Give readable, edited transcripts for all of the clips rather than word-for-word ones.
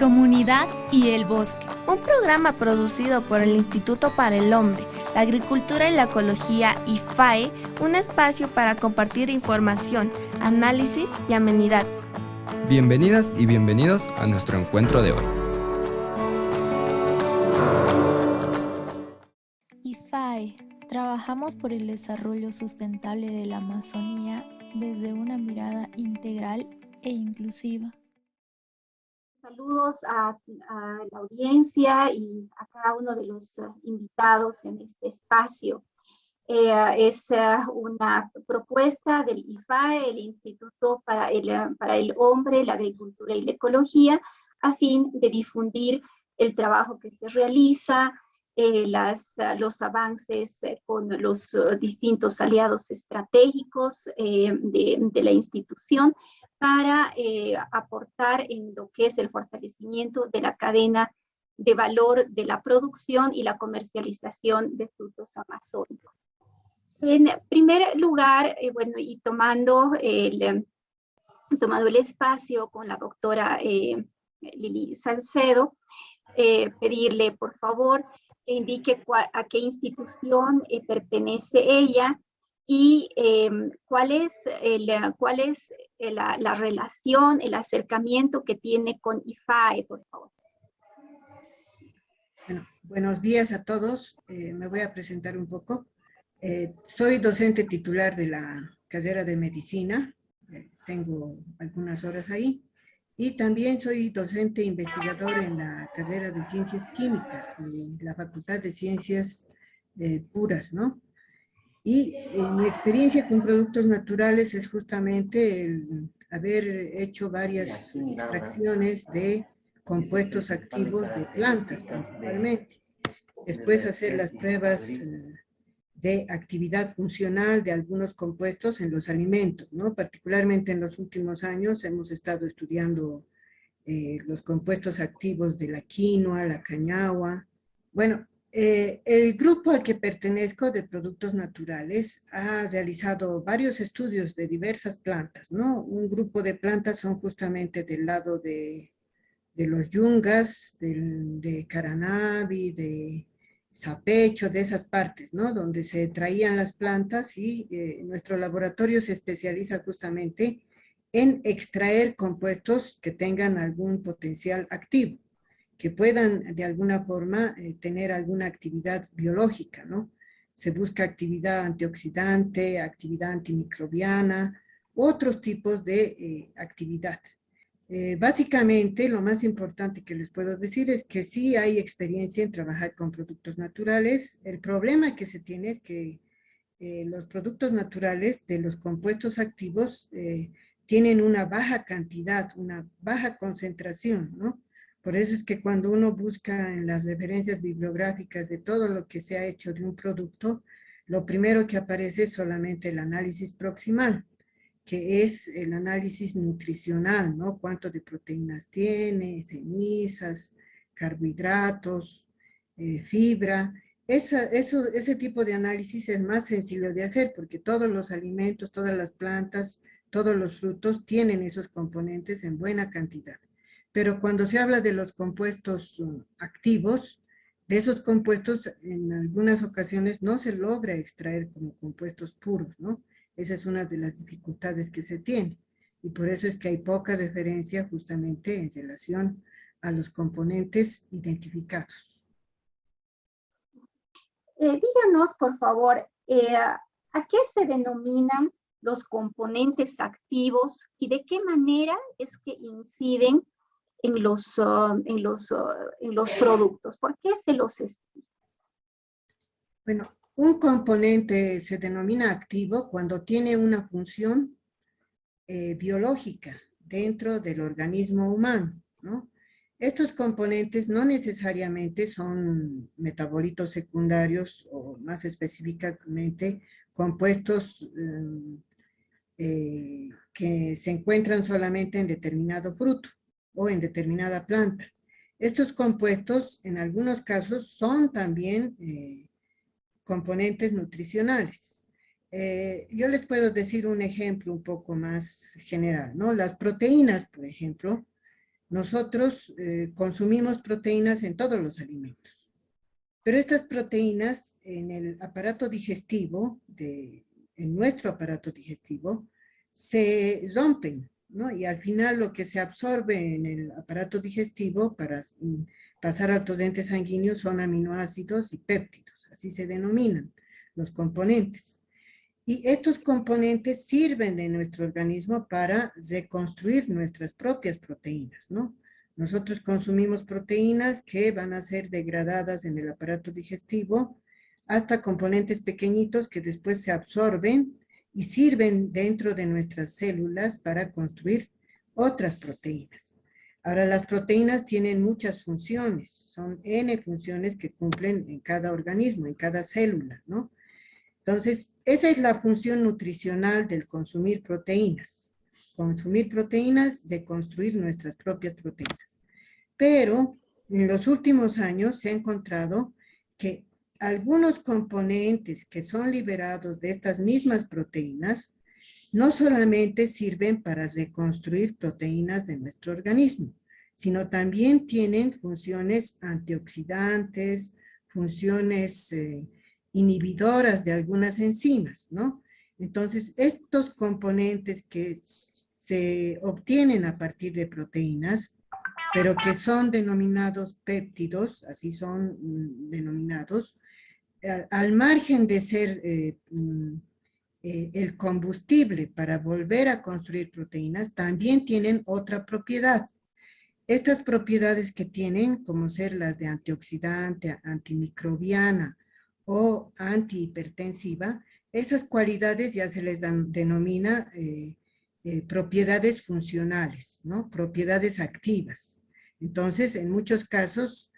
comunidad y el bosque. Un programa producido por el Instituto para el Hombre, la Agricultura y la Ecología IFAE, un espacio para compartir información, análisis y amenidad. Bienvenidas y bienvenidos a nuestro encuentro de hoy. IFAE, trabajamos por el desarrollo sustentable de la Amazonía desde una mirada integral e inclusiva. Saludos a la audiencia y a cada uno de los invitados en este espacio. Es una propuesta del IFAE, el Instituto para el Hombre, la Agricultura y la Ecología, a fin de difundir el trabajo que se realiza, los avances con los distintos aliados estratégicos de la institución, para aportar en lo que es el fortalecimiento de la cadena de valor de la producción y la comercialización de frutos amazónicos. En primer lugar, y tomando el espacio con la doctora Lili Salcedo, pedirle por favor que indique a qué institución pertenece ella y cuál es la relación, el acercamiento que tiene con IFAE, por favor. Bueno, buenos días a todos. Me voy a presentar un poco. Soy docente titular de la carrera de medicina. Tengo algunas horas ahí. Y también soy docente investigador en la carrera de ciencias químicas, de la Facultad de Ciencias Puras, ¿no? Y mi experiencia con productos naturales es justamente el haber hecho varias extracciones de compuestos activos de plantas principalmente. Después hacer las pruebas de actividad funcional de algunos compuestos en los alimentos, ¿no? Particularmente en los últimos años hemos estado estudiando los compuestos activos de la quinoa, la cañagua. Bueno, el grupo al que pertenezco de productos naturales ha realizado varios estudios de diversas plantas, ¿no? Un grupo de plantas son justamente del lado de los yungas, de caranavi, de sapecho, de esas partes, ¿no? Donde se traían las plantas y nuestro laboratorio se especializa justamente en extraer compuestos que tengan algún potencial activo, que puedan de alguna forma tener alguna actividad biológica, ¿no? Se busca actividad antioxidante, actividad antimicrobiana, otros tipos de actividad. Básicamente, lo más importante que les puedo decir es que sí hay experiencia en trabajar con productos naturales. El problema que se tiene es que los productos naturales de los compuestos activos tienen una baja cantidad, una baja concentración, ¿no? Por eso es que cuando uno busca en las referencias bibliográficas de todo lo que se ha hecho de un producto, lo primero que aparece es solamente el análisis proximal, que es el análisis nutricional, ¿no? Cuánto de proteínas tiene, cenizas, carbohidratos, fibra. Ese tipo de análisis es más sencillo de hacer porque todos los alimentos, todas las plantas, todos los frutos tienen esos componentes en buena cantidad. Pero cuando se habla de los compuestos activos, de esos compuestos en algunas ocasiones no se logra extraer como compuestos puros, ¿no? Esa es una de las dificultades que se tiene. Y por eso es que hay poca referencia justamente en relación a los componentes identificados. Díganos, por favor, ¿a qué se denominan los componentes activos y de qué manera es que inciden en los productos? ¿Por qué se los estudia? Bueno, un componente se denomina activo cuando tiene una función biológica dentro del organismo humano, ¿no? Estos componentes no necesariamente son metabolitos secundarios o más específicamente compuestos que se encuentran solamente en determinado fruto o en determinada planta. Estos compuestos en algunos casos son también componentes nutricionales. Yo les puedo decir un ejemplo un poco más general, ¿no? Las proteínas, por ejemplo, nosotros consumimos proteínas en todos los alimentos. Pero estas proteínas en el aparato digestivo, en nuestro aparato digestivo, se rompen, ¿no? Y al final lo que se absorbe en el aparato digestivo para pasar al torrente sanguíneo son aminoácidos y péptidos, así se denominan los componentes. Y estos componentes sirven de nuestro organismo para reconstruir nuestras propias proteínas, ¿no? Nosotros consumimos proteínas que van a ser degradadas en el aparato digestivo hasta componentes pequeñitos que después se absorben y sirven dentro de nuestras células para construir otras proteínas. Ahora, las proteínas tienen muchas funciones, son N funciones que cumplen en cada organismo, en cada célula, ¿no? Entonces, esa es la función nutricional del consumir proteínas. Consumir proteínas, de construir nuestras propias proteínas. Pero, en los últimos años se ha encontrado que algunos componentes que son liberados de estas mismas proteínas no solamente sirven para reconstruir proteínas de nuestro organismo, sino también tienen funciones antioxidantes, funciones inhibidoras de algunas enzimas, ¿no? Entonces, estos componentes que se obtienen a partir de proteínas, pero que son denominados péptidos, así son denominados, al margen de ser el combustible para volver a construir proteínas, también tienen otra propiedad. Estas propiedades que tienen, como ser las de antioxidante, antimicrobiana o antihipertensiva, esas cualidades ya se les denomina propiedades funcionales, ¿no? Propiedades activas. Entonces, en muchos casos,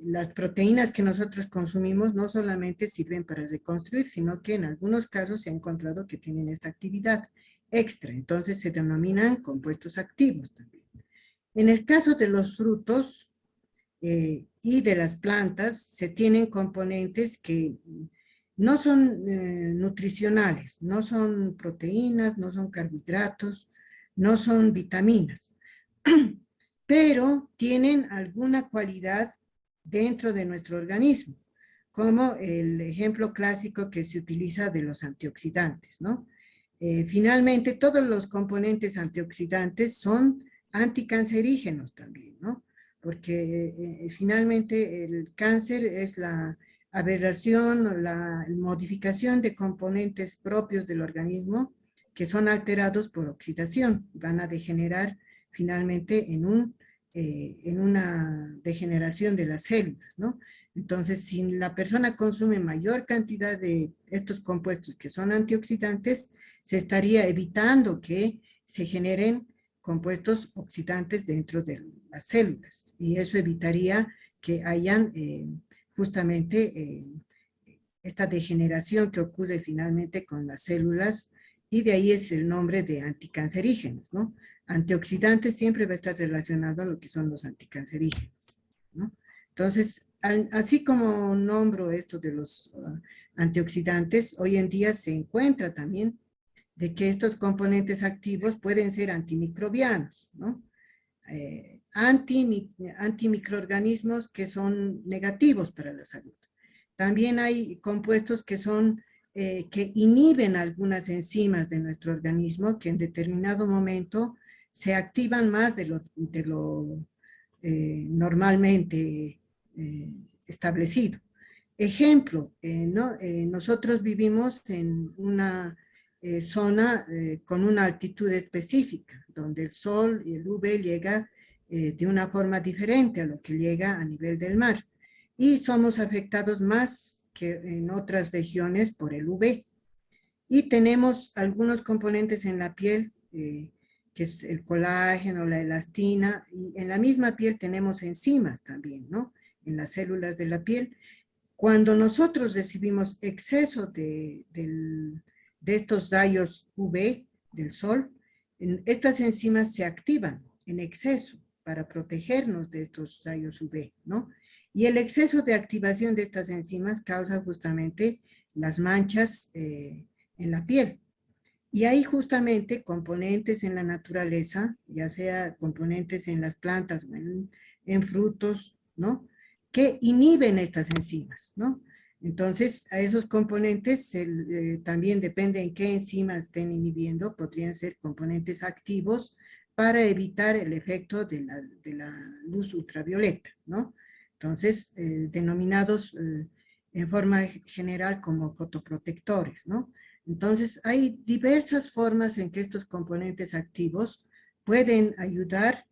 las proteínas que nosotros consumimos no solamente sirven para reconstruir, sino que en algunos casos se ha encontrado que tienen esta actividad extra. Entonces, se denominan compuestos activos también. En el caso de los frutos y de las plantas, se tienen componentes que no son nutricionales, no son proteínas, no son carbohidratos, no son vitaminas, pero tienen alguna cualidad dentro de nuestro organismo, como el ejemplo clásico que se utiliza de los antioxidantes, ¿no? Finalmente, todos los componentes antioxidantes son anticancerígenos también, ¿no? Porque finalmente el cáncer es la aberración o la modificación de componentes propios del organismo que son alterados por oxidación, van a degenerar finalmente en una degeneración de las células, ¿no? Entonces, si la persona consume mayor cantidad de estos compuestos que son antioxidantes, se estaría evitando que se generen compuestos oxidantes dentro de las células, y eso evitaría que hayan justamente esta degeneración que ocurre finalmente con las células, y de ahí es el nombre de anticancerígenos, ¿no? Antioxidantes siempre va a estar relacionado a lo que son los anticancerígenos, ¿no? Entonces, así como nombro esto de los antioxidantes, hoy en día se encuentra también de que estos componentes activos pueden ser antimicrobianos, ¿no? Antimicroorganismos que son negativos para la salud. También hay compuestos que son que inhiben algunas enzimas de nuestro organismo que en determinado momento se activan más de lo normalmente establecido. Ejemplo, nosotros vivimos en una zona con una altitud específica, donde el sol y el UV llega de una forma diferente a lo que llega a nivel del mar. Y somos afectados más que en otras regiones por el UV. Y tenemos algunos componentes en la piel, que es el colágeno, la elastina, y en la misma piel tenemos enzimas también, ¿no? En las células de la piel. Cuando nosotros recibimos exceso de estos rayos UV del sol, estas enzimas se activan en exceso para protegernos de estos rayos UV, ¿no? Y el exceso de activación de estas enzimas causa justamente las manchas en la piel. Y hay justamente componentes en la naturaleza, ya sea componentes en las plantas o en frutos, ¿no? Que inhiben estas enzimas, ¿no? Entonces, a esos componentes también depende en qué enzimas estén inhibiendo, podrían ser componentes activos para evitar el efecto de la luz ultravioleta, ¿no? Entonces, denominados en forma general como fotoprotectores, ¿no? Entonces, hay diversas formas en que estos componentes activos pueden ayudar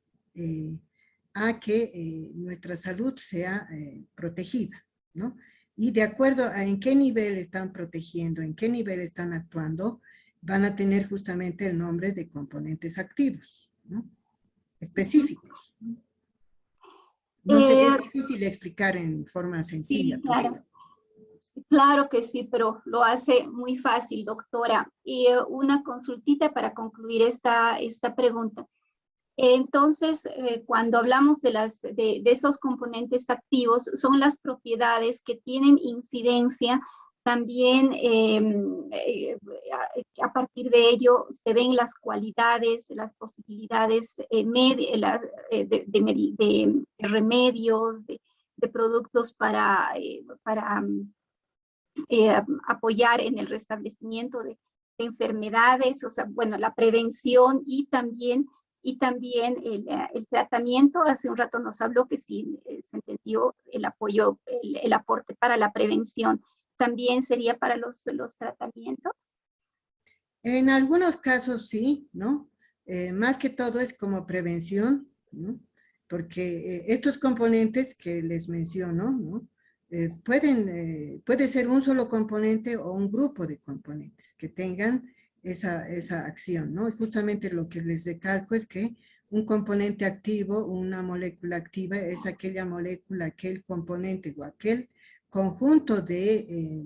a que nuestra salud sea protegida, ¿no? Y de acuerdo a en qué nivel están protegiendo, en qué nivel están actuando, van a tener justamente el nombre de componentes activos, ¿no? Específicos. No sé, es difícil explicar en forma sencilla. Sí, claro. Claro que sí, pero lo hace muy fácil, doctora. Y una consultita para concluir esta pregunta. Entonces, cuando hablamos de esos componentes activos, son las propiedades que tienen incidencia también, a partir de ello se ven las cualidades, las posibilidades de remedios, de productos para apoyar en el restablecimiento de enfermedades, o sea, bueno, la prevención y también el tratamiento. Hace un rato nos habló que sí se entendió el apoyo, el aporte para la prevención. ¿También sería para los tratamientos? En algunos casos sí, ¿no? Más que todo es como prevención, ¿no? Porque estos componentes que les menciono, ¿no? Puede ser un solo componente o un grupo de componentes que tengan esa acción, ¿no? Justamente lo que les recalco es que un componente activo, una molécula activa, es aquella molécula, aquel componente o aquel conjunto de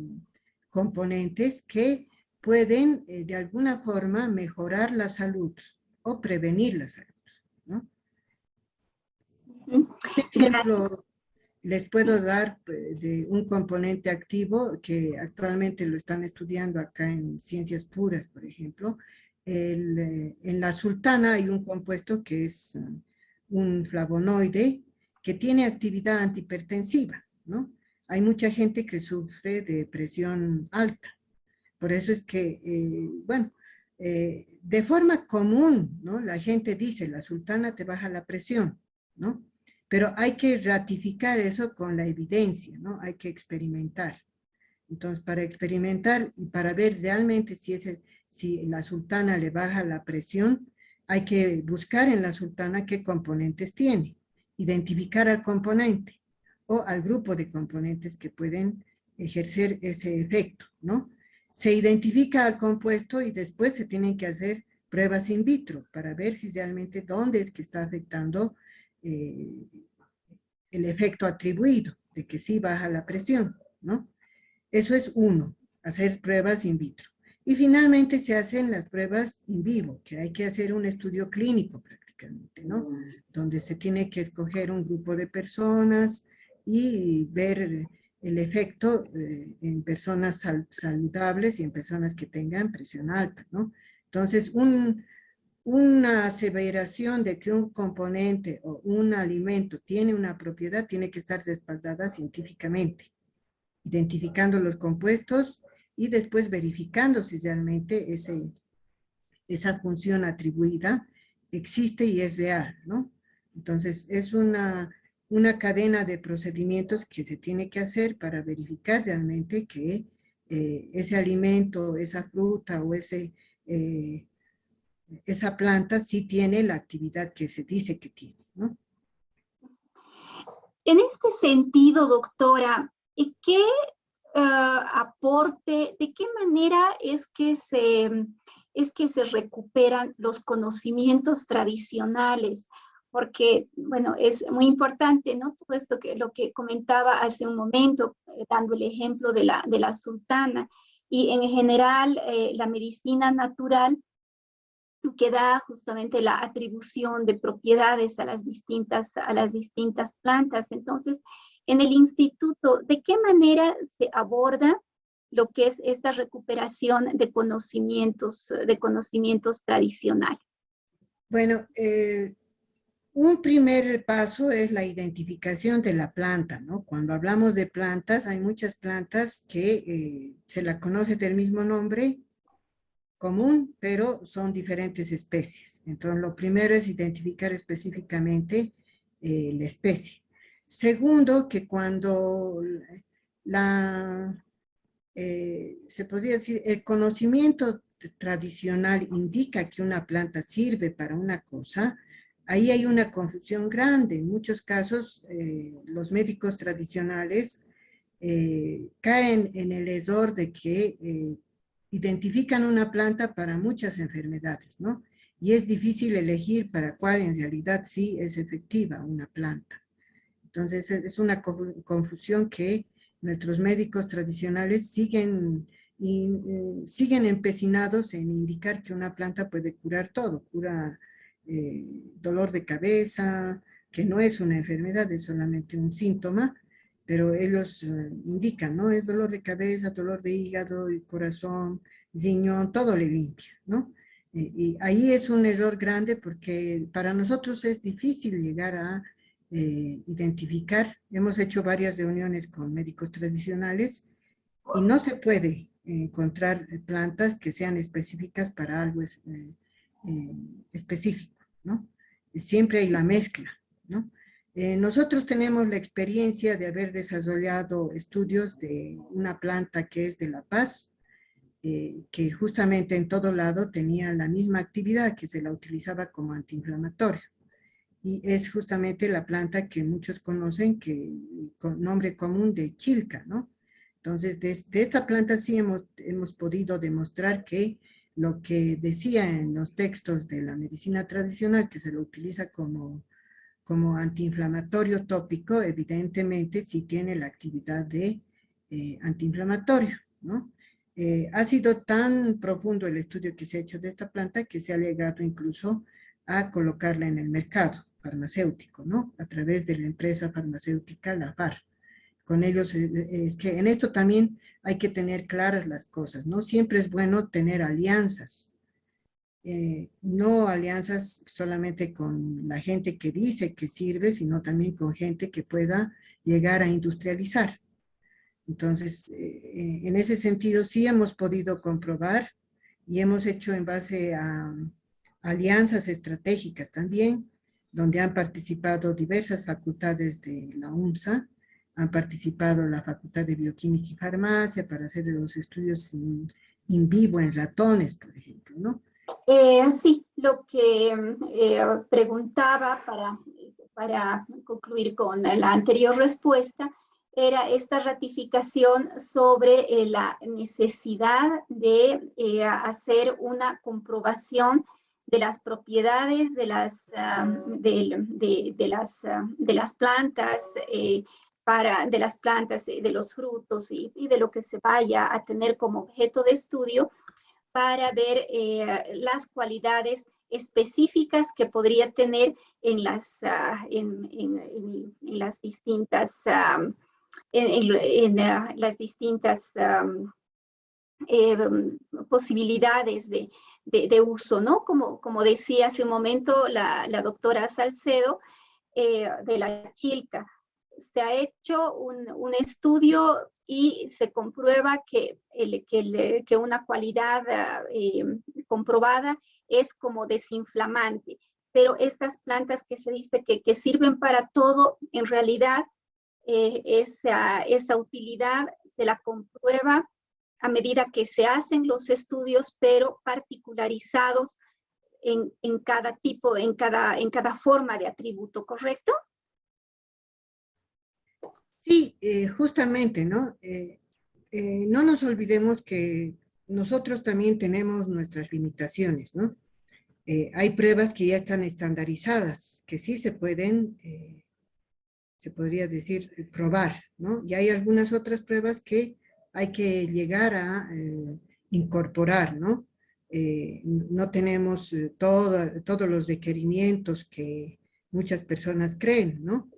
componentes que pueden de alguna forma mejorar la salud o prevenir la salud, ¿no? Un ejemplo les puedo dar de un componente activo que actualmente lo están estudiando acá en Ciencias Puras, por ejemplo. En la sultana hay un compuesto que es un flavonoide que tiene actividad antihipertensiva, ¿no? Hay mucha gente que sufre de presión alta. Por eso es que, de forma común, ¿no? La gente dice, la sultana te baja la presión, ¿no? Pero hay que ratificar eso con la evidencia, ¿no? Hay que experimentar. Entonces, para experimentar y para ver realmente si la sultana le baja la presión, hay que buscar en la sultana qué componentes tiene, identificar al componente o al grupo de componentes que pueden ejercer ese efecto, ¿no? Se identifica al compuesto y después se tienen que hacer pruebas in vitro para ver si realmente dónde es que está afectando el efecto atribuido de que sí baja la presión, ¿no? Eso es uno, hacer pruebas in vitro. Y finalmente se hacen las pruebas in vivo, que hay que hacer un estudio clínico prácticamente, ¿no? Donde se tiene que escoger un grupo de personas y ver el efecto en personas saludables y en personas que tengan presión alta, ¿no? Entonces, una aseveración de que un componente o un alimento tiene una propiedad tiene que estar respaldada científicamente, identificando los compuestos y después verificando si realmente esa función atribuida existe y es real, ¿no? Entonces, es una cadena de procedimientos que se tiene que hacer para verificar realmente que ese alimento, esa fruta o esa planta sí tiene la actividad que se dice que tiene, ¿no? En este sentido, doctora, ¿qué aporte, de qué manera es que se recuperan los conocimientos tradicionales? Porque, bueno, es muy importante, ¿no? Todo esto lo que comentaba hace un momento, dando el ejemplo de la sultana, y en general la medicina natural que da justamente la atribución de propiedades a las distintas plantas. Entonces, en el instituto, ¿de qué manera se aborda lo que es esta recuperación de conocimientos tradicionales? Bueno, un primer paso es la identificación de la planta, ¿no? Cuando hablamos de plantas, hay muchas plantas que se la conoce del mismo nombre común, pero son diferentes especies. Entonces, lo primero es identificar específicamente la especie. Segundo, que cuando se podría decir, el conocimiento tradicional indica que una planta sirve para una cosa, ahí hay una confusión grande. En muchos casos, los médicos tradicionales caen en el error de que identifican una planta para muchas enfermedades, ¿no? Y es difícil elegir para cuál en realidad sí es efectiva una planta. Entonces, es una confusión que nuestros médicos tradicionales siguen empecinados en indicar que una planta puede curar todo, cura dolor de cabeza, que no es una enfermedad, es solamente un síntoma, pero ellos indican, ¿no? Es dolor de cabeza, dolor de hígado, el corazón, riñón, todo le limpia, ¿no? Y ahí es un error grande porque para nosotros es difícil llegar a identificar. Hemos hecho varias reuniones con médicos tradicionales y no se puede encontrar plantas que sean específicas para algo específico, ¿no? Siempre hay la mezcla, ¿no? Nosotros tenemos la experiencia de haber desarrollado estudios de una planta que es de La Paz, que justamente en todo lado tenía la misma actividad, que se la utilizaba como antiinflamatorio. Y es justamente la planta que muchos conocen con nombre común de chilca, ¿no? Entonces, de esta planta sí hemos podido demostrar que lo que decía en los textos de la medicina tradicional, que se lo utiliza como antiinflamatorio tópico, evidentemente sí tiene la actividad de antiinflamatorio, ¿no? Ha sido tan profundo el estudio que se ha hecho de esta planta que se ha llegado incluso a colocarla en el mercado farmacéutico, ¿no? A través de la empresa farmacéutica Lafar. Con ellos, es que en esto también hay que tener claras las cosas, ¿no? Siempre es bueno tener alianzas. No alianzas solamente con la gente que dice que sirve, sino también con gente que pueda llegar a industrializar. Entonces, en ese sentido sí hemos podido comprobar y hemos hecho en base a alianzas estratégicas también, donde han participado diversas facultades de la UNSA, han participado la Facultad de Bioquímica y Farmacia para hacer los estudios in vivo en ratones, por ejemplo, ¿no? Sí, lo que preguntaba para concluir con la anterior respuesta era esta ratificación sobre la necesidad de hacer una comprobación de las propiedades de las plantas, de las plantas, de los frutos y de lo que se vaya a tener como objeto de estudio, para ver las cualidades específicas que podría tener en las distintas posibilidades de uso, ¿no? Como decía hace un momento la doctora Salcedo, de la chilca. Se ha hecho un estudio y se comprueba que una cualidad comprobada es como desinflamante, pero estas plantas que se dice que sirven para todo, en realidad esa utilidad se la comprueba a medida que se hacen los estudios, pero particularizados en cada tipo, en cada forma de atributo, ¿correcto? Sí, justamente, ¿no? No nos olvidemos que nosotros también tenemos nuestras limitaciones, ¿no? Hay pruebas que ya están estandarizadas, que sí se pueden, se podría decir, probar, ¿no? Y hay algunas otras pruebas que hay que llegar a incorporar, ¿no? No tenemos todos los requerimientos que muchas personas creen, ¿no?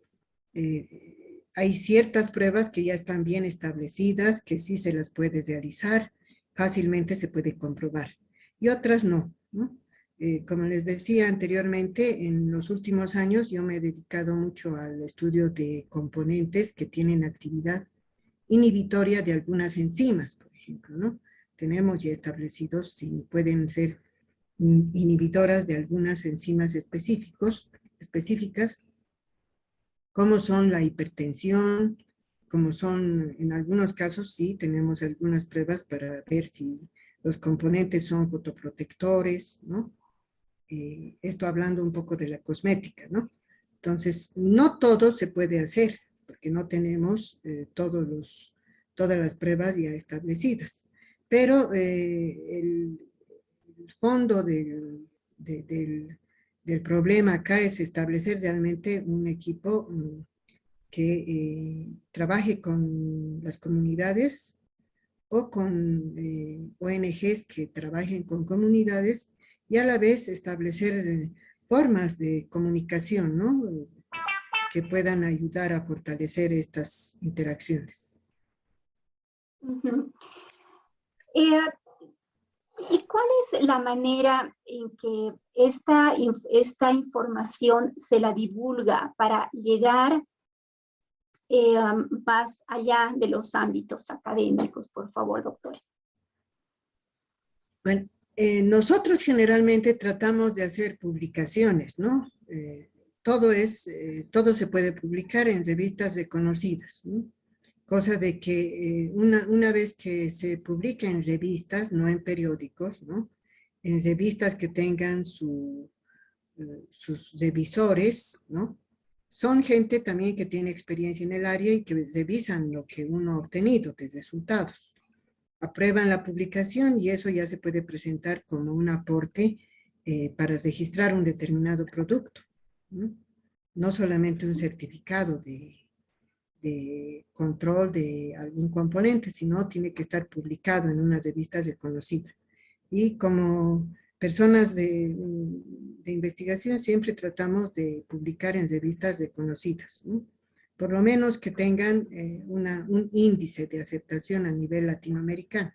hay ciertas pruebas que ya están bien establecidas, que sí se las puede realizar, fácilmente se puede comprobar, y otras no, ¿no? Como les decía anteriormente, en los últimos años yo me he dedicado mucho al estudio de componentes que tienen actividad inhibitoria de algunas enzimas, por ejemplo, ¿no? Tenemos ya establecidos si pueden ser inhibidoras de algunas enzimas específicas, como son la hipertensión, como son, en algunos casos sí, tenemos algunas pruebas para ver si los componentes son fotoprotectores, ¿no? Esto hablando un poco de la cosmética, ¿no? Entonces, no todo se puede hacer, porque no tenemos todas las pruebas ya establecidas. Pero el fondo del problema acá es establecer realmente un equipo que trabaje con las comunidades o con ONGs que trabajen con comunidades y a la vez establecer formas de comunicación, ¿no? Que puedan ayudar a fortalecer estas interacciones. Uh-huh. ¿Y cuál es la manera en que esta información se la divulga para llegar más allá de los ámbitos académicos, por favor, doctora? Bueno, nosotros generalmente tratamos de hacer publicaciones, ¿no? Todo se puede publicar en revistas reconocidas, ¿no? Cosa de que una vez que se publica en revistas, no en periódicos, ¿no? En revistas que tengan sus revisores, ¿no? Son gente también que tiene experiencia en el área y que revisan lo que uno ha obtenido de resultados. Aprueban la publicación y eso ya se puede presentar como un aporte para registrar un determinado producto, ¿no? No solamente un certificado de control de algún componente, sino tiene que estar publicado en una revista reconocida. Y como personas de investigación siempre tratamos de publicar en revistas reconocidas, ¿no? Por lo menos que tengan un índice de aceptación a nivel latinoamericano.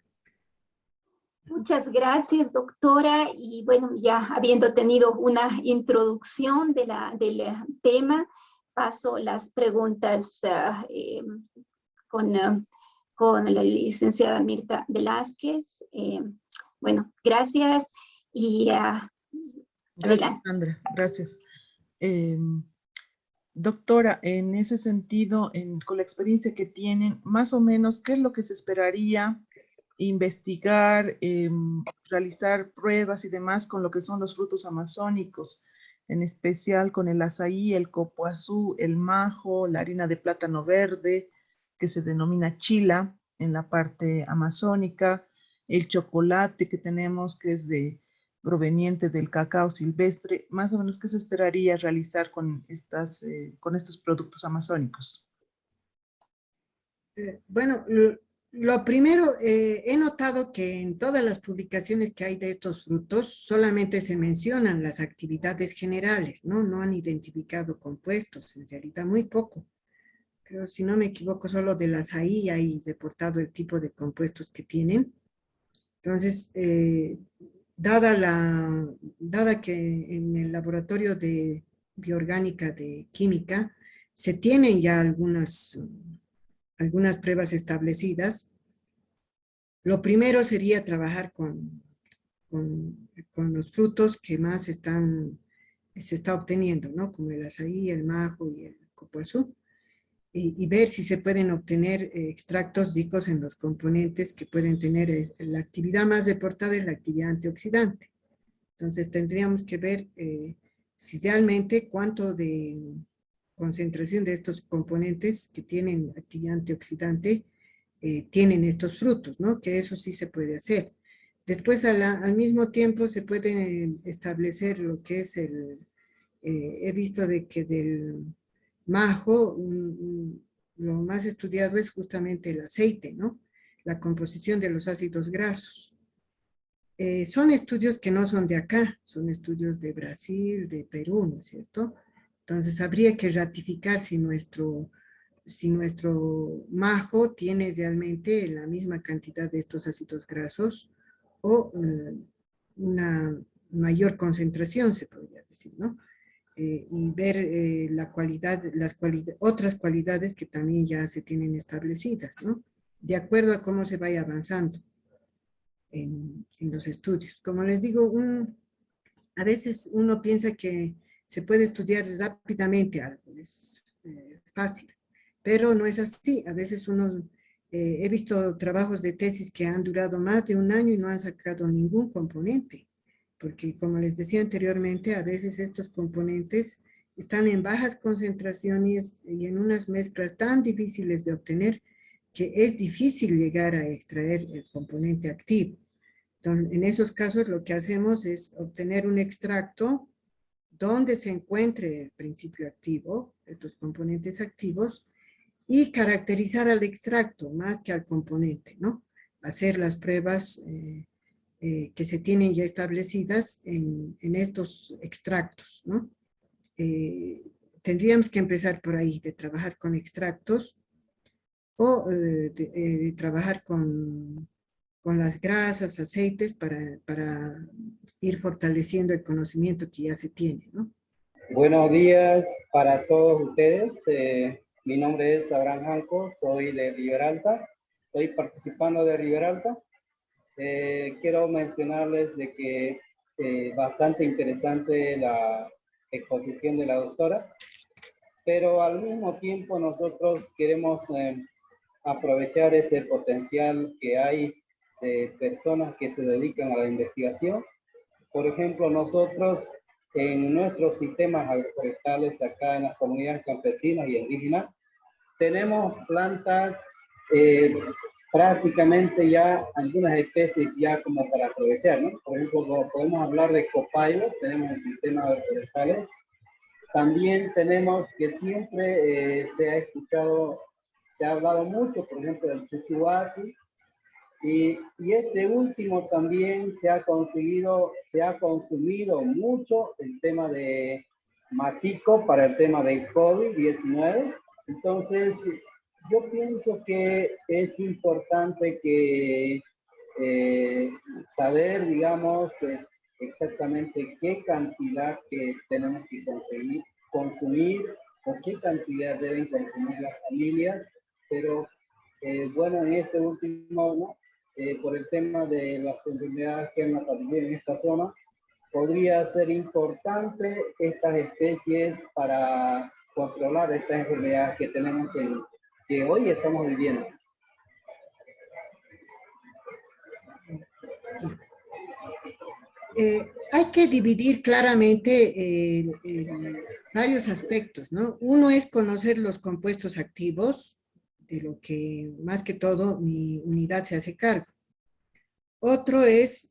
Muchas gracias, doctora. Y bueno, ya habiendo tenido una introducción del tema, paso las preguntas con la licenciada Mirta Velázquez. Bueno, gracias. Y gracias, Sandra. Gracias. Doctora, en ese sentido, con la experiencia que tienen, más o menos, ¿qué es lo que se esperaría investigar, realizar pruebas y demás con lo que son los frutos amazónicos, en especial con el azaí, el copoazú, el majo, la harina de plátano verde, que se denomina chila en la parte amazónica, el chocolate que tenemos, que es proveniente del cacao silvestre? Más o menos, ¿qué se esperaría realizar con estos productos amazónicos? Bueno, lo primero, he notado que en todas las publicaciones que hay de estos frutos solamente se mencionan las actividades generales, ¿no? No han identificado compuestos, en realidad muy poco. Creo, si no me equivoco, solo del azaí hay reportado el tipo de compuestos que tienen. Entonces, dada que en el laboratorio de bioorgánica de química se tienen ya algunas pruebas establecidas, lo primero sería trabajar con los frutos que más se está obteniendo, ¿no? Como el azaí, el majo y el copoazú, y ver si se pueden obtener extractos ricos en los componentes que pueden tener. La actividad más reportada es la actividad antioxidante. Entonces tendríamos que ver si realmente cuánto de concentración de estos componentes que tienen actividad antioxidante tienen estos frutos, ¿no? Que eso sí se puede hacer. Después, al mismo tiempo, se puede establecer lo que es he visto de que del majo, lo más estudiado es justamente el aceite, ¿no? La composición de los ácidos grasos. Son estudios que no son de acá, son estudios de Brasil, de Perú, ¿no es cierto? Entonces habría que ratificar si si nuestro majo tiene realmente la misma cantidad de estos ácidos grasos o una mayor concentración, se podría decir, ¿no? Y ver la cualidad, otras cualidades que también ya se tienen establecidas, ¿no? De acuerdo a cómo se vaya avanzando en los estudios. Como les digo, a veces uno piensa que se puede estudiar rápidamente algo, es fácil, pero no es así. A veces he visto trabajos de tesis que han durado más de un año y no han sacado ningún componente, porque como les decía anteriormente, a veces estos componentes están en bajas concentraciones y en unas mezclas tan difíciles de obtener que es difícil llegar a extraer el componente activo. Entonces, en esos casos lo que hacemos es obtener un extracto donde se encuentre el principio activo, estos componentes activos, y caracterizar al extracto más que al componente, ¿no? Hacer las pruebas que se tienen ya establecidas en estos extractos, ¿no? Tendríamos que empezar por ahí, de trabajar con extractos o de trabajar con las grasas, aceites, para ir fortaleciendo el conocimiento que ya se tiene, ¿no? Buenos días para todos ustedes. Mi nombre es Abraham Janco, soy de Riberalta. Estoy participando de Riberalta. Quiero mencionarles de que bastante interesante la exposición de la doctora, pero al mismo tiempo nosotros queremos aprovechar ese potencial que hay de personas que se dedican a la investigación. Por ejemplo, nosotros en nuestros sistemas agroforestales acá en las comunidades campesinas y indígenas tenemos plantas prácticamente ya algunas especies ya como para aprovechar, ¿no? Por ejemplo, podemos hablar de copayos, tenemos en sistemas agroforestales. También tenemos que siempre se ha hablado mucho, por ejemplo, del chuchuasi, y este último también se ha consumido mucho el tema de matico para el tema del COVID-19. Entonces, yo pienso que es importante que saber, digamos, exactamente qué cantidad que tenemos que consumir o qué cantidad deben consumir las familias, pero bueno, en este último, ¿no? Por el tema de las enfermedades que han aparecido en esta zona, podría ser importante estas especies para controlar estas enfermedades que tenemos que hoy estamos viviendo. Hay que dividir claramente varios aspectos, ¿no? Uno es conocer los compuestos activos, de lo que más que todo mi unidad se hace cargo. Otro es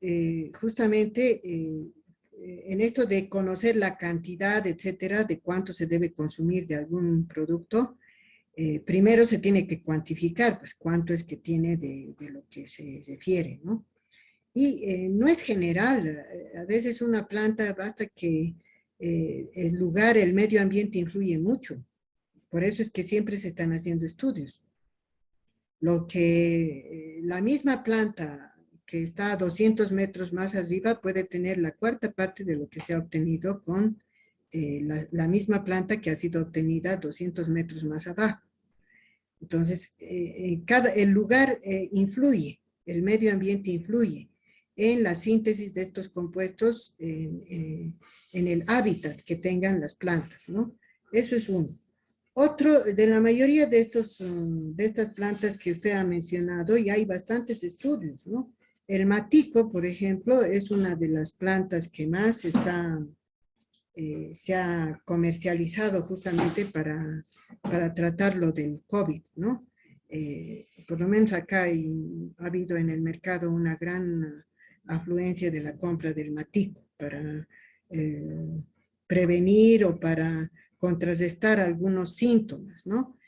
justamente en esto de conocer la cantidad, etcétera, de cuánto se debe consumir de algún producto. Primero se tiene que cuantificar, pues cuánto es que tiene de lo que se refiere, ¿no? Y no es general, a veces una planta basta que el lugar, el medio ambiente influye mucho. Por eso es que siempre se están haciendo estudios. Lo que la misma planta que está a 200 metros más arriba puede tener la cuarta parte de lo que se ha obtenido con la misma planta que ha sido obtenida 200 metros más abajo. Entonces, el lugar influye, el medio ambiente influye en la síntesis de estos compuestos en el hábitat que tengan las plantas, ¿no? Eso es uno. Otro, de la mayoría de estas plantas que usted ha mencionado, y hay bastantes estudios, ¿no? El matico, por ejemplo, es una de las plantas que más se ha comercializado justamente para tratarlo del COVID, ¿no? Por lo menos acá ha habido en el mercado una gran afluencia de la compra del matico para prevenir o para contrarrestar algunos síntomas, ¿no?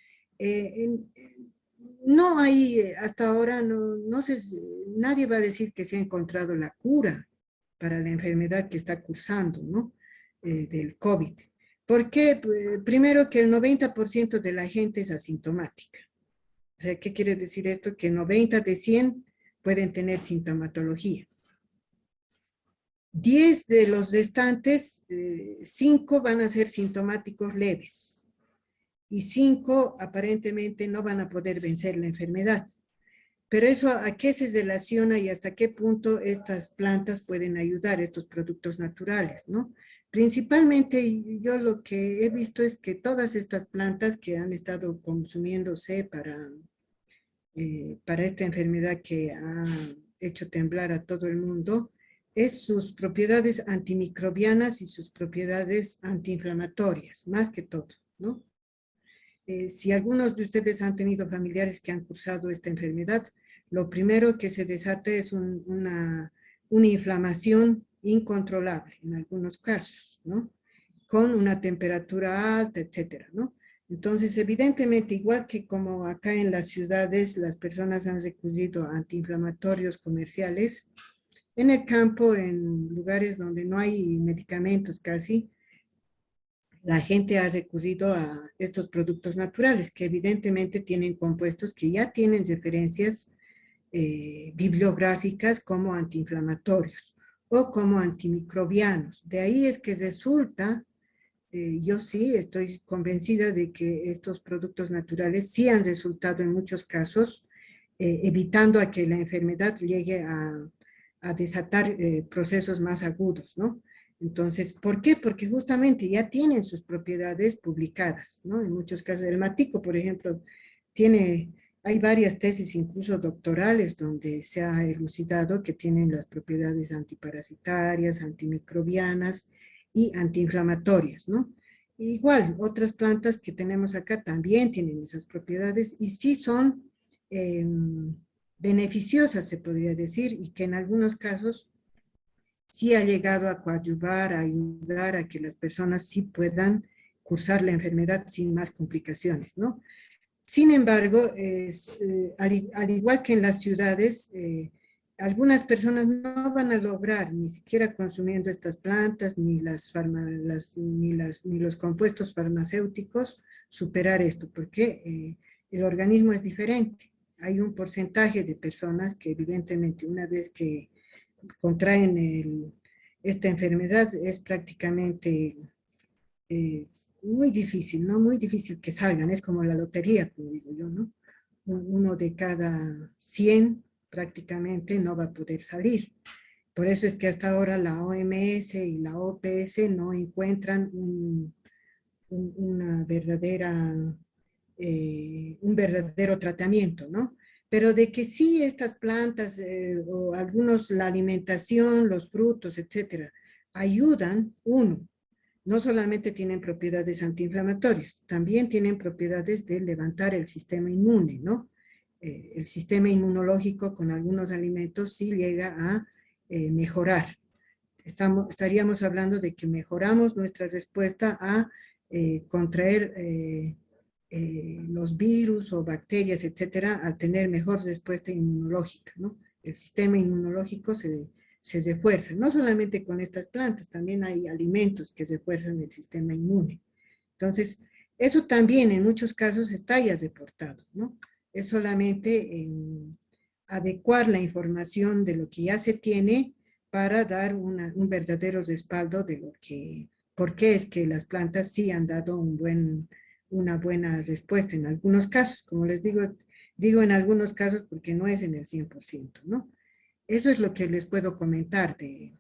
No hay, hasta ahora, nadie va a decir que se ha encontrado la cura para la enfermedad que está cursando, ¿no? Del COVID. ¿Por qué? Primero que el 90% de la gente es asintomática. O sea, ¿qué quiere decir esto? Que 90 de 100 pueden tener sintomatología. 10 de los restantes, 5 van a ser sintomáticos leves y 5 aparentemente no van a poder vencer la enfermedad. Pero eso, ¿a qué se relaciona y hasta qué punto estas plantas pueden ayudar, estos productos naturales, ¿no? Principalmente yo lo que he visto es que todas estas plantas que han estado consumiéndose para esta enfermedad que ha hecho temblar a todo el mundo, es sus propiedades antimicrobianas y sus propiedades antiinflamatorias, más que todo, ¿no? Si algunos de ustedes han tenido familiares que han cursado esta enfermedad, lo primero que se desata es una inflamación incontrolable en algunos casos, ¿no? Con una temperatura alta, etcétera, ¿no? Entonces, evidentemente, igual que como acá en las ciudades, las personas han recurrido a antiinflamatorios comerciales, en el campo, en lugares donde no hay medicamentos casi, la gente ha recurrido a estos productos naturales que evidentemente tienen compuestos que ya tienen referencias bibliográficas como antiinflamatorios o como antimicrobianos. De ahí es que resulta, yo sí estoy convencida de que estos productos naturales sí han resultado en muchos casos evitando a que la enfermedad llegue a desatar procesos más agudos, ¿no? Entonces, ¿por qué? Porque justamente ya tienen sus propiedades publicadas, ¿no? En muchos casos, el matico, por ejemplo, hay varias tesis, incluso doctorales, donde se ha elucidado que tienen las propiedades antiparasitarias, antimicrobianas y antiinflamatorias, ¿no? Igual, otras plantas que tenemos acá también tienen esas propiedades y sí son beneficiosas, se podría decir, y que en algunos casos sí ha llegado a coadyuvar, a ayudar a que las personas sí puedan cursar la enfermedad sin más complicaciones, ¿no? Sin embargo, al igual que en las ciudades, algunas personas no van a lograr, ni siquiera consumiendo estas plantas, ni los compuestos farmacéuticos, superar esto, porque el organismo es diferente. Hay un porcentaje de personas que evidentemente una vez que contraen esta enfermedad es prácticamente muy difícil, ¿no? Muy difícil que salgan, es como la lotería, como digo yo, ¿no? Uno de cada 100 prácticamente no va a poder salir. Por eso es que hasta ahora la OMS y la OPS no encuentran un verdadero tratamiento, ¿no? Pero de que sí estas plantas o algunos, la alimentación, los frutos, etcétera, ayudan, no solamente tienen propiedades antiinflamatorias, también tienen propiedades de levantar el sistema inmune, ¿no? El sistema inmunológico con algunos alimentos sí llega a mejorar. Estaríamos hablando de que mejoramos nuestra respuesta a contraer los virus o bacterias, etcétera, al tener mejor respuesta inmunológica, ¿no? El sistema inmunológico se refuerza, no solamente con estas plantas, también hay alimentos que refuerzan el sistema inmune. Entonces, eso también en muchos casos está ya reportado, ¿no? Es solamente adecuar la información de lo que ya se tiene para dar un verdadero respaldo de por qué es que las plantas sí han dado una buena respuesta en algunos casos, como les digo en algunos casos porque no es en el 100%, ¿no? Eso es lo que les puedo comentar de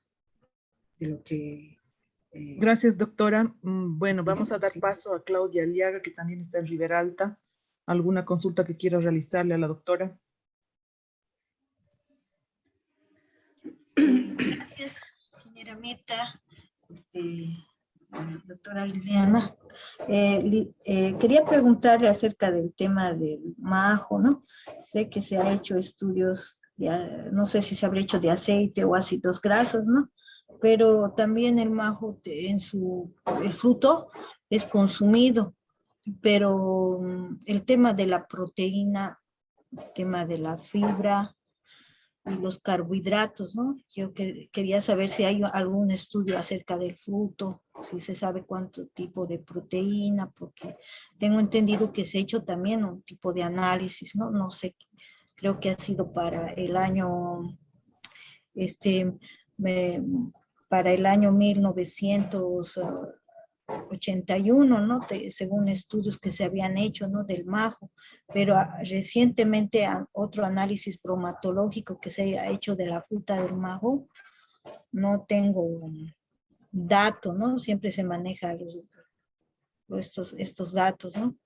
lo que... Gracias, doctora. Bueno, vamos a dar paso a Claudia Aliaga, que también está en Ribera Alta. ¿Alguna consulta que quiera realizarle a la doctora? Gracias, señora Meta, doctora Liliana. Quería preguntarle acerca del tema del majo, ¿no? Sé que se ha hecho estudios, no sé si se habrá hecho de aceite o ácidos grasos, ¿no? Pero también el majo el fruto es consumido, pero el tema de la proteína, el tema de la fibra y los carbohidratos, ¿no? Yo quería saber si hay algún estudio acerca del fruto si se sabe cuánto tipo de proteína, porque tengo entendido que se ha hecho también un tipo de análisis, ¿no? No sé, creo que ha sido para el año, me- para el año 1981, ¿no? Según estudios que se habían hecho, ¿no? Del majo, pero recientemente otro análisis bromatológico que se ha hecho de la fruta del majo, no tengo datos, ¿no? Siempre se maneja estos datos, ¿no?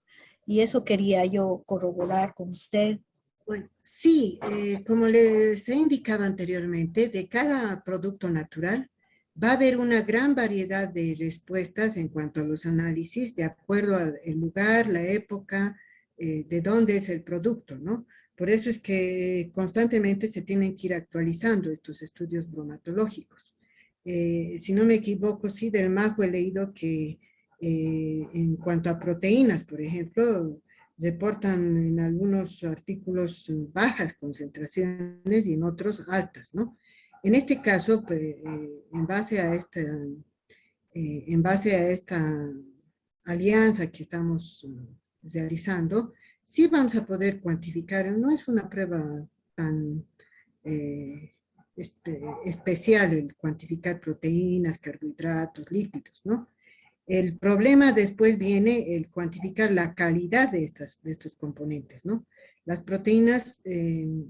Y eso quería yo corroborar con usted. Bueno, sí, como les he indicado anteriormente, de cada producto natural va a haber una gran variedad de respuestas en cuanto a los análisis, de acuerdo al lugar, la época, de dónde es el producto, ¿no? Por eso es que constantemente se tienen que ir actualizando estos estudios bromatológicos. Si no me equivoco, sí, del majo he leído que en cuanto a proteínas, por ejemplo, reportan en algunos artículos bajas concentraciones y en otros altas, ¿no? En este caso, pues, en base a esta alianza que estamos realizando, sí vamos a poder cuantificar, no es una prueba tan especial el cuantificar proteínas, carbohidratos, lípidos, ¿no? El problema después viene el cuantificar la calidad de estos componentes, ¿no? Las proteínas,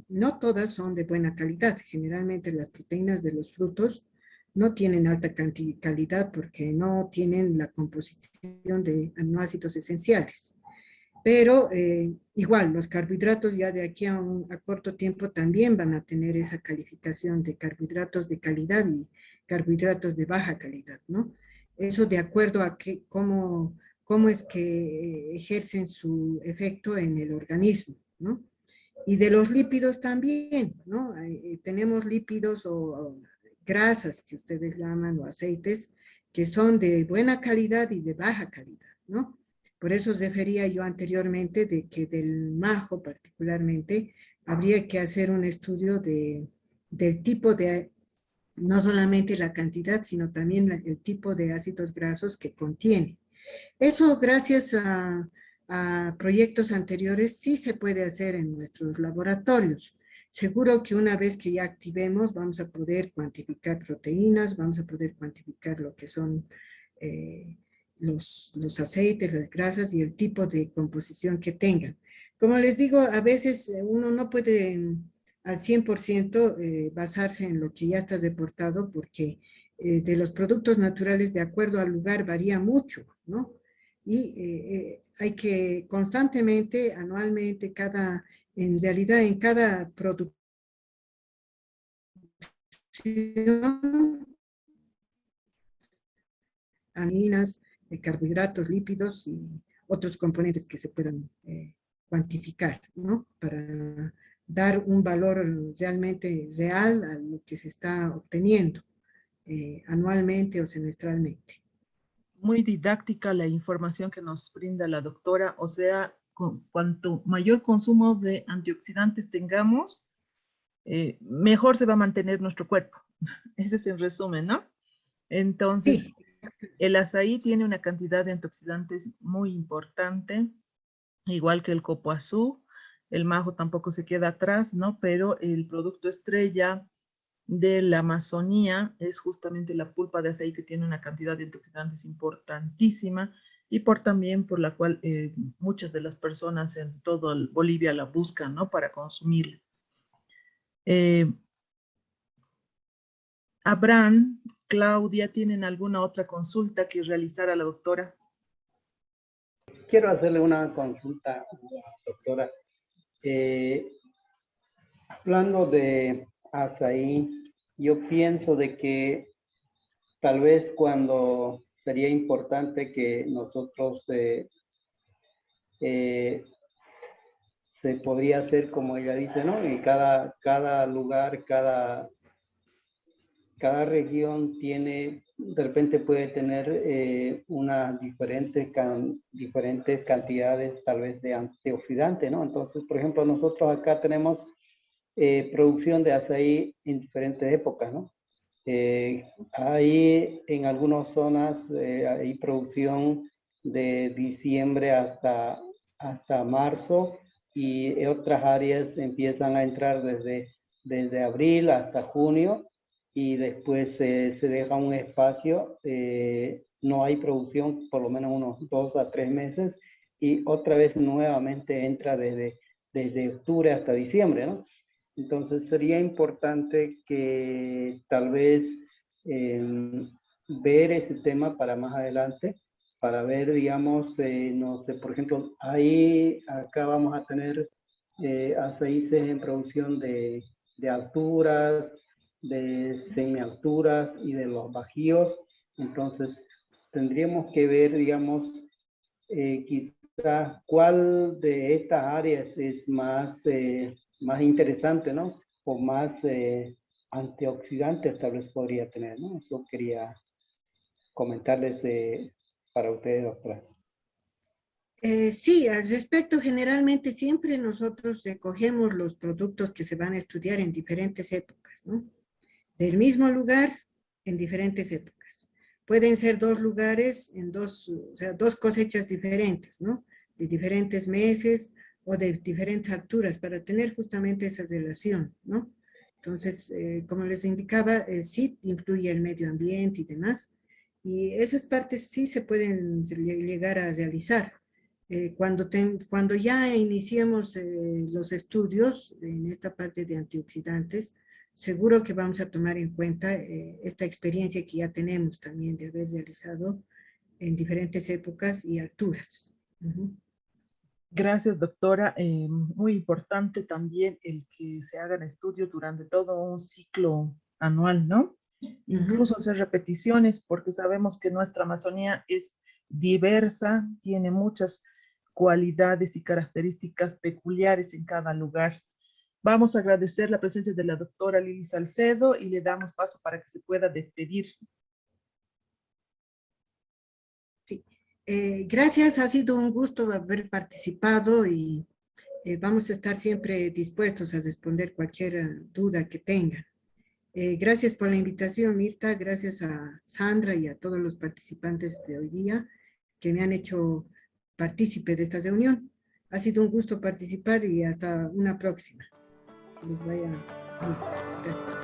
no todas son de buena calidad. Generalmente las proteínas de los frutos no tienen alta calidad porque no tienen la composición de aminoácidos esenciales. Pero igual, los carbohidratos ya de aquí a corto tiempo también van a tener esa calificación de carbohidratos de calidad y carbohidratos de baja calidad, ¿no? Eso de acuerdo a cómo es que ejercen su efecto en el organismo, ¿no? Y de los lípidos también, ¿no? Tenemos lípidos o grasas que ustedes llaman o aceites que son de buena calidad y de baja calidad, ¿no? Por eso os refería yo anteriormente de que del majo particularmente habría que hacer un estudio del tipo de, no solamente la cantidad, sino también el tipo de ácidos grasos que contiene. Eso gracias a proyectos anteriores sí se puede hacer en nuestros laboratorios. Seguro que una vez que ya activemos vamos a poder cuantificar proteínas, vamos a poder cuantificar lo que son los aceites, las grasas y el tipo de composición que tengan. Como les digo, a veces uno no puede al 100% basarse en lo que ya está reportado porque de los productos naturales de acuerdo al lugar varía mucho, ¿no? Y hay que constantemente, anualmente, en realidad en cada producción, aminas, carbohidratos, lípidos y otros componentes que se puedan cuantificar, ¿no? Para dar un valor realmente real a lo que se está obteniendo anualmente o semestralmente. Muy didáctica la información que nos brinda la doctora, o sea, cuanto mayor consumo de antioxidantes tengamos, mejor se va a mantener nuestro cuerpo. Ese es el resumen, ¿no? Entonces, sí. El azaí tiene una cantidad de antioxidantes muy importante, igual que el copoazú. El majo tampoco se queda atrás, ¿no? Pero el producto estrella de la Amazonía es justamente la pulpa de azaí, que tiene una cantidad de antioxidantes importantísima y también por la cual muchas de las personas en todo Bolivia la buscan, ¿no? Para consumirla. Abraham, Claudia, ¿tienen alguna otra consulta que realizar a la doctora? Quiero hacerle una consulta, doctora. Hablando de azaí, yo pienso de que tal vez cuando sería importante que nosotros se podría hacer como ella dice, ¿no? Y cada lugar, cada región tiene, de repente puede tener unas diferentes cantidades tal vez de antioxidante, ¿no? Entonces, por ejemplo, nosotros acá tenemos producción de azaí en diferentes épocas, ¿no? Hay en algunas zonas hay producción de diciembre hasta marzo, y en otras áreas empiezan a entrar desde abril hasta junio, y después se deja un espacio, no hay producción por lo menos unos 2 a 3 meses, y otra vez nuevamente entra desde octubre hasta diciembre, ¿no? Entonces sería importante que tal vez ver ese tema para más adelante, para ver, digamos, no sé, por ejemplo, acá vamos a tener aceites en producción de alturas, de semialturas y de los bajíos. Entonces tendríamos que ver, digamos, quizás cuál de estas áreas es más interesante, ¿no? O más antioxidantes tal vez podría tener, ¿no? Eso quería comentarles para ustedes, doctora. Sí, al respecto, generalmente siempre nosotros recogemos los productos que se van a estudiar en diferentes épocas, ¿no? Del mismo lugar, en diferentes épocas. Pueden ser 2 lugares, o sea, 2 cosechas diferentes, ¿no? De diferentes meses o de diferentes alturas, para tener justamente esa relación, ¿no? Entonces, como les indicaba, sí influye el medio ambiente y demás, y esas partes sí se pueden llegar a realizar. Cuando ya iniciemos los estudios en esta parte de antioxidantes, seguro que vamos a tomar en cuenta esta experiencia que ya tenemos también de haber realizado en diferentes épocas y alturas. Gracias, doctora. Muy importante también el que se hagan estudios durante todo un ciclo anual, ¿no? Incluso hacer repeticiones, porque sabemos que nuestra Amazonía es diversa, tiene muchas cualidades y características peculiares en cada lugar. Vamos a agradecer la presencia de la doctora Lili Salcedo y le damos paso para que se pueda despedir. Sí, gracias, ha sido un gusto haber participado y vamos a estar siempre dispuestos a responder cualquier duda que tengan. Gracias por la invitación, Mirta, gracias a Sandra y a todos los participantes de hoy día que me han hecho partícipe de esta reunión. Ha sido un gusto participar y hasta una próxima. Que les vaya bien. Gracias.